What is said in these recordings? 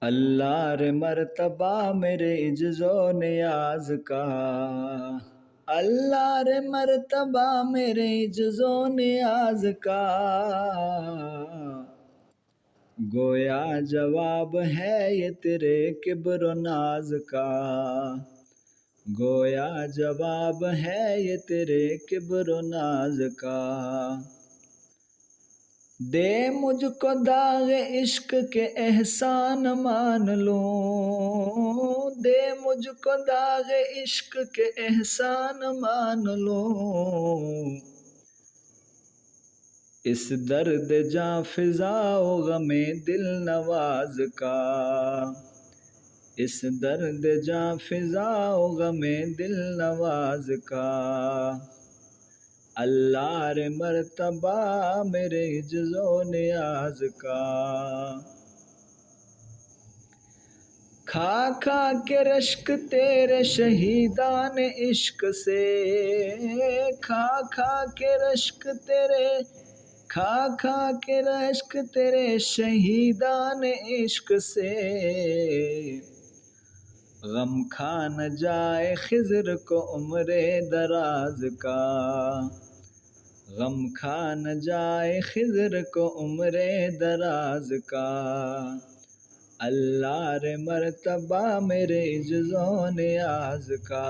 اللہ رے مرتبہ میرے عجز و نیاز کا، اللہ رے مرتبہ میرے عجز و نیاز کا، گویا جواب ہے یہ تیرے کبر و ناز کا، گویا جواب ہے یہ تیرے کبر و ناز کا، دے مجھ کو داغ عشق کے احسان مان لوں، دے مجھ کو داغ عشق کے احسان مان لوں، اس درد جاں فضا و غم دل نواز کا، اس درد جاں فضا و غم دل نواز کا، اللہ رے مرتبہ میرے عجز و نیاز کا، کھا کھا کے رشک تیرے شہیدان عشق سے، کھا کھا کے رشک تیرے، کھا کھا کے رشک تیرے شہیدان عشق سے، غم کھا نہ جائے خضر کو عمر دراز کا، غم کھا نہ جائے خضر کو عمر دراز کا، اللہ رے مرتبہ میرے عجز و نیاز کا،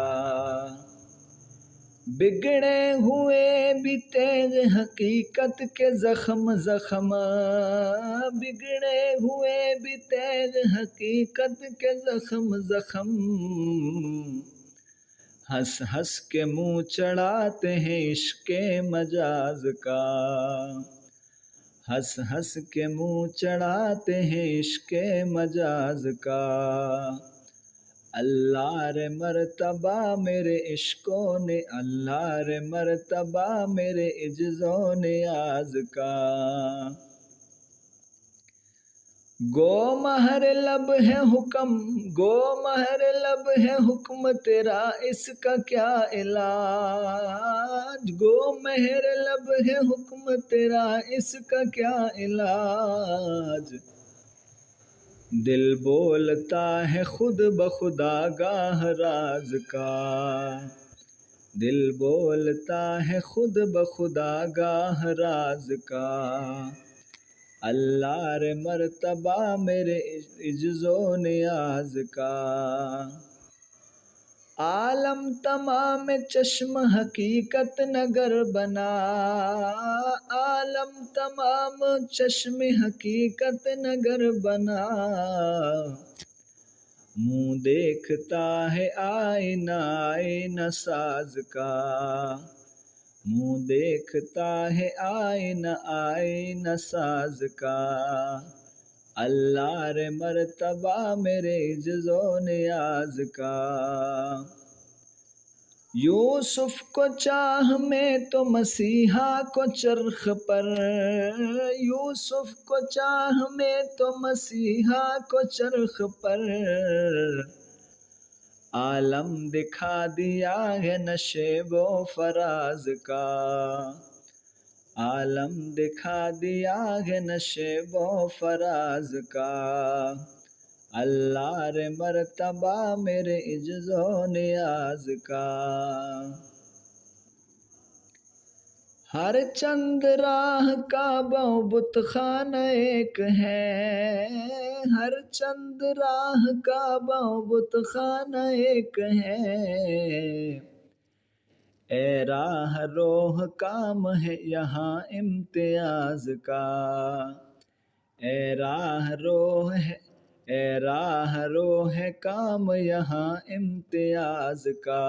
بگڑے ہوئے بھی تیغ حقیقت کے زخم زخم، بگڑے ہوئے بھی تیغ حقیقت کے زخم زخم، ہنس ہنس کے منہ چڑھاتے ہیں عشق مجاز کا، ہنس ہنس کے منہ چڑھاتے ہیں عشق مجاز کا، اللہ رے مرتبہ میرے عشق نے، اللہ رے مرتبہ میرے عجز و نیاز کا، گو مہر لب ہے حکم، گو مہر لب ہے حکم تیرا اس کا کیا علاج، گو مہر لب ہے حکم تیرا اس کا کیا علاج، دل بولتا ہے خود بخود آگاہ راز کا، دل بولتا ہے خود بخود آگاہ راز کا، اللہ رے مرتبہ میرے عجز و نیاز کا، عالم تمام چشم حقیقت نگر بنا، عالم تمام چشم حقیقت نگر بنا، منہ دیکھتا ہے آئینہ آئینہ ساز کا، منہ دیکھتا ہے آئینہ آئینہ ساز کا، اللہ رے مرتبہ میرے عجز و نیاز کا، یوسف کو چاہ میں تو مسیحا کو چرخ پر، یوسف کو چاہ میں تو مسیحا کو چرخ پر، عالم دکھا دیا ہے نشیب و فراز کا، عالم دکھا دیا ہے نشیب و فراز کا، اللہ رے مرتبہ میرے عجز و نیاز کا، ہر چند راہ کعبہ و بت خانہ ایک ہے، ہر چند راہ کعبہ و بت خانہ ایک ہے، اے راہ روح کام ہے یہاں امتیاز کا، اے راہ روح ہے، اے راہ روح کام یہاں امتیاز کا،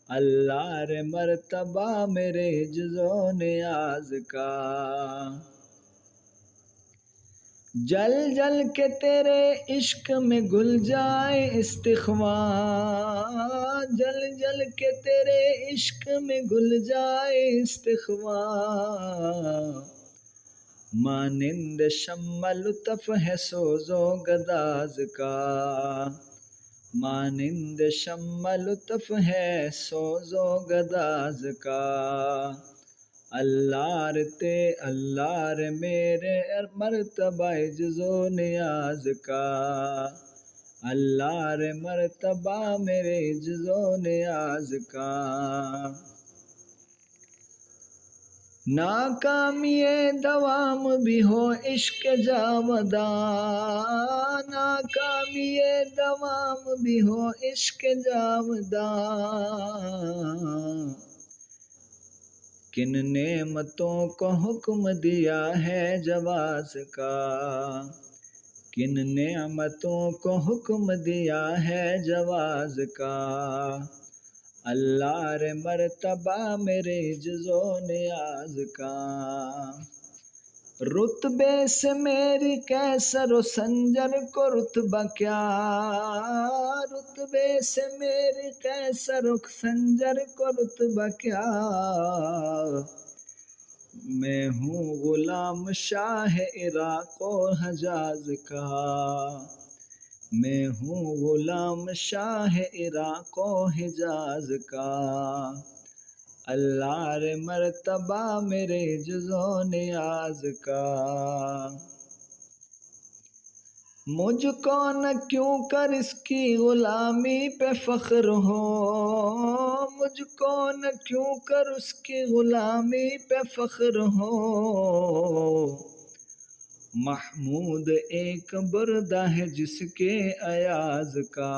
اللہ رے مرتبہ میرے عجز و نیاز کا، جل جل کے تیرے عشق میں گل جائے استغفار، جل جل کے تیرے عشق میں گل جائے استغفار، مانند شمع لطف ہے سوز و گداز کا، مانند شمع لطف ہے سوز و گداز کا، اللہ رتے اللہ رے میرے مرتبہ جز و نیاز کا، اللہ رے مرتبہ میرے جز و نیاز کا۔ ناکامی دوام بھی ہو عشق جاوداں، ناکامی دوام بھی ہو عشق جاوداں، کن نعمتوں کو حکم دیا ہے جواز کا، کن نعمتوں کو حکم دیا ہے جواز کا، اللہ رے مرتبہ میرے جز و نیاز کا۔ رتبے سے میری کیسر و سنجر کو رتبہ کیا، رتبے سے میری کیسر و سنجر کو رتبہ کیا، میں ہوں غلام شاہ عراق و حجاز کا، میں ہوں غلام شاہ عراق و حجاز کا، اللہ رے مرتبہ میرے جز و نیاز کا۔ مجھ کو نہ کیوں کر اس کی غلامی پہ فخر ہو، مجھ کو نہ کیوں کر اس کی غلامی پہ فخر ہو، محمود ایک بردہ ہے جس کے ایاز کا،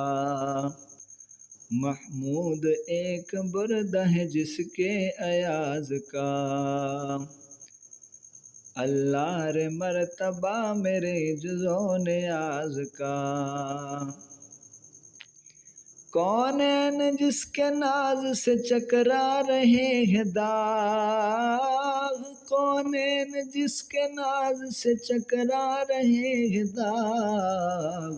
محمود ایک بردہ ہے جس کے ایاز کا، اللہ رے مرتبہ میرے جز و نیاز کا۔ کونین جس کے ناز سے چکرا رہے ہیں داغ، کونین جس کے ناز سے چکرا رہے ہیں داغ،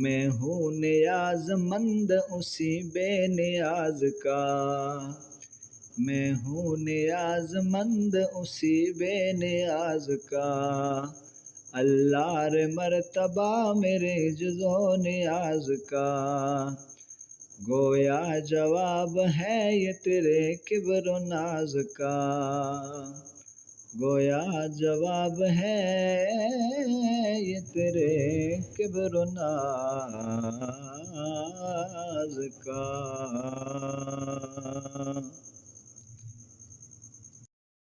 میں ہوں نیاز مند اسی بے نیاز کا، میں ہوں نیاز مند اسی بے نیاز کا، اللہ رے مرتبہ میرے جز و نیاز کا۔ گویا جواب ہے یہ تیرے کبر و ناز کا، گویا جواب ہے یہ تیرے کبر و ناز کا۔